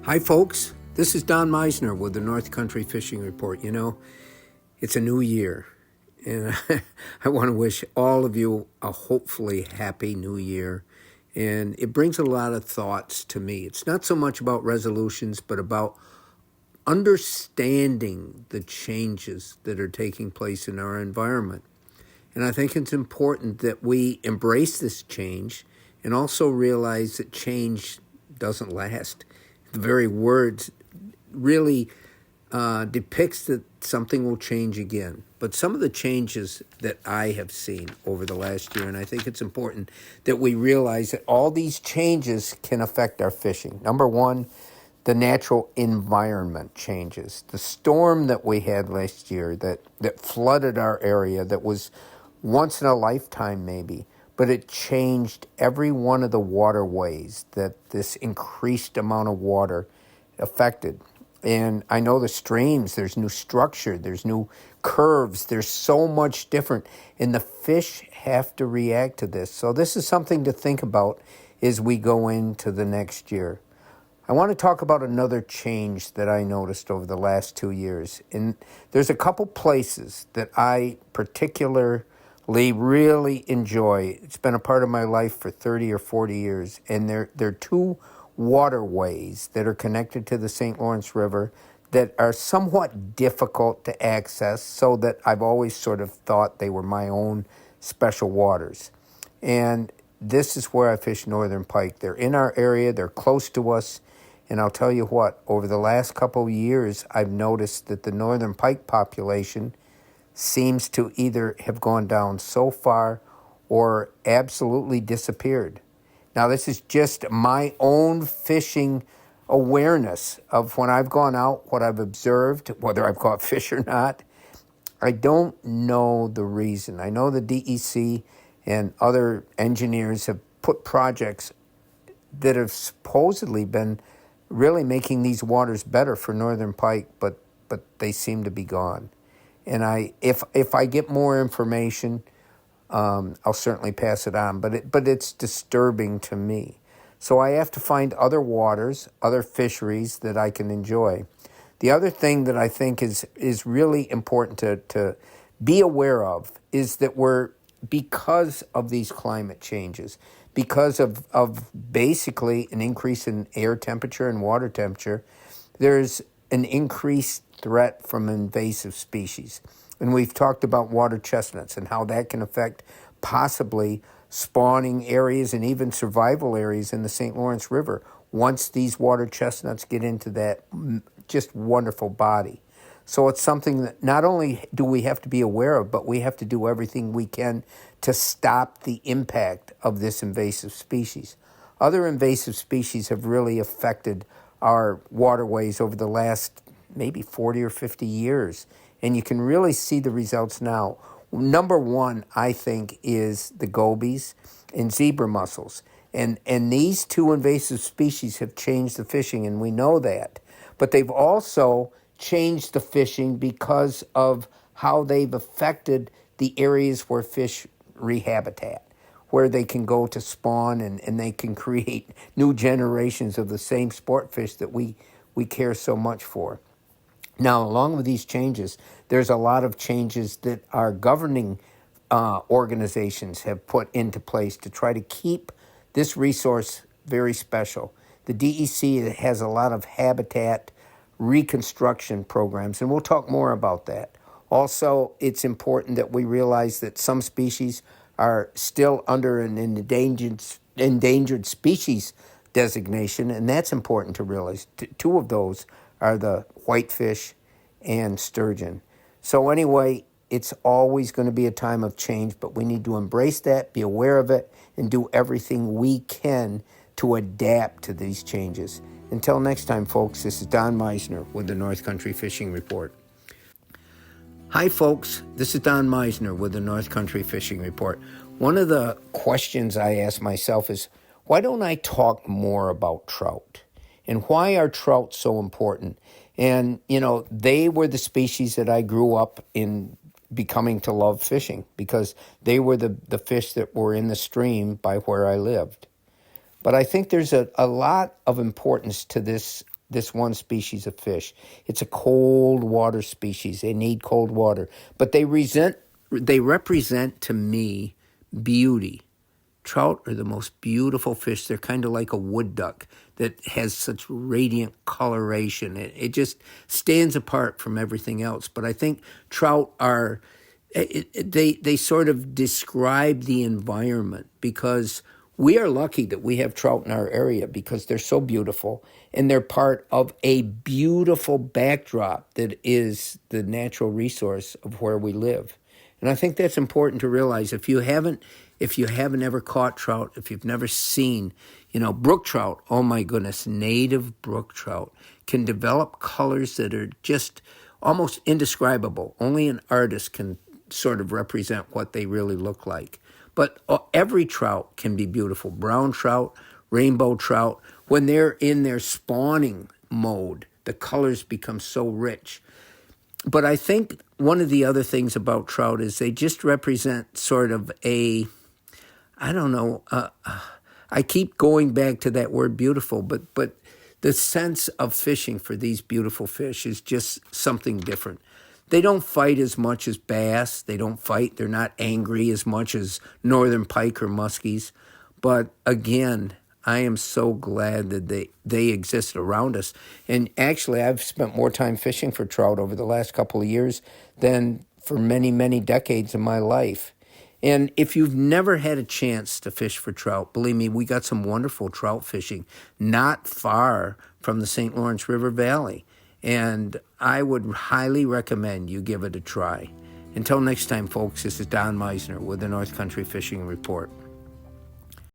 Hi, folks. This is Don Meissner with the North Country Fishing Report. You know, it's a new year, and I want to wish all of you a hopefully happy new year. And it brings a lot of thoughts to me. It's not so much about resolutions, but about understanding the changes that are taking place in our environment. And I think it's important that we embrace this change and also realize that change doesn't last. The very words really depicts that something will change again. But some of the changes that I have seen over the last year, and I think it's important that we realize that all these changes can affect our fishing. Number one, the natural environment changes. The storm that we had last year that flooded our area, that was once in a lifetime maybe, but it changed every one of the waterways that this increased amount of water affected. And I know the streams, there's new structure, there's new curves, there's so much different, and the fish have to react to this. So this is something to think about as we go into the next year. I want to talk about another change that I noticed over the last 2 years. And there's a couple places that I particularly really enjoy. It's been a part of my life for 30 or 40 years. And they're two waterways that are connected to the St. Lawrence River that are somewhat difficult to access, so that I've always sort of thought they were my own special waters. And this is where I fish northern pike. They're in our area, they're close to us. And I'll tell you what, over the last couple of years, I've noticed that the northern pike population seems to either have gone down so far or absolutely disappeared. Now, this is just my own fishing awareness of when I've gone out, what I've observed, whether I've caught fish or not. I don't know the reason. I know the DEC and other engineers have put projects that have supposedly been really making these waters better for northern pike, but they seem to be gone. And if I get more information, I'll certainly pass it on. But it's disturbing to me. So I have to find other waters, other fisheries that I can enjoy. The other thing that I think is really important to be aware of is that because of these climate changes, because of basically an increase in air temperature and water temperature, there's an increased threat from invasive species. And we've talked about water chestnuts and how that can affect possibly spawning areas and even survival areas in the St. Lawrence River once these water chestnuts get into that just wonderful body. So it's something that not only do we have to be aware of, but we have to do everything we can to stop the impact of this invasive species. Other invasive species have really affected our waterways over the last maybe 40 or 50 years, and you can really see the results now. Number one, I think, is the gobies and zebra mussels. And these two invasive species have changed the fishing, and we know that. But they've also changed the fishing because of how they've affected the areas where fish rehabitat, where they can go to spawn and they can create new generations of the same sport fish that we care so much for. Now, along with these changes, there's a lot of changes that our governing organizations have put into place to try to keep this resource very special. The DEC has a lot of habitat reconstruction programs, and we'll talk more about that. Also, it's important that we realize that some species are still under an endangered species designation, and that's important to realize. Two of those are the whitefish and sturgeon. So anyway, it's always going to be a time of change, but we need to embrace that, be aware of it, and do everything we can to adapt to these changes. Until next time, folks, this is Don Meissner with the North Country Fishing Report. Hi, folks. This is Don Meissner with the North Country Fishing Report. One of the questions I ask myself is, why don't I talk more about trout? And why are trout so important? And, you know, they were the species that I grew up in becoming to love fishing because they were the fish that were in the stream by where I lived. But I think there's a lot of importance to this this one species of fish. It's a cold water species. They need cold water. But they represent to me beauty. Trout are the most beautiful fish. They're kind of like a wood duck that has such radiant coloration. It just stands apart from everything else. But I think trout are, they sort of describe the environment, because we are lucky that we have trout in our area because they're so beautiful and they're part of a beautiful backdrop that is the natural resource of where we live. And I think that's important to realize. If you haven't ever caught trout, if you've never seen, brook trout, oh my goodness, native brook trout can develop colors that are just almost indescribable. Only an artist can sort of represent what they really look like. But every trout can be beautiful. Brown trout, rainbow trout, when they're in their spawning mode, the colors become so rich. But I think one of the other things about trout is they just represent sort of I keep going back to that word beautiful, but the sense of fishing for these beautiful fish is just something different. They don't fight as much as bass. They don't fight. They're not angry as much as northern pike or muskies. But again, I am so glad that they exist around us. And actually, I've spent more time fishing for trout over the last couple of years than for many, many decades of my life. And if you've never had a chance to fish for trout, believe me, we got some wonderful trout fishing not far from the St. Lawrence River Valley. And I would highly recommend you give it a try. Until next time, folks, this is Don Meissner with the North Country Fishing Report.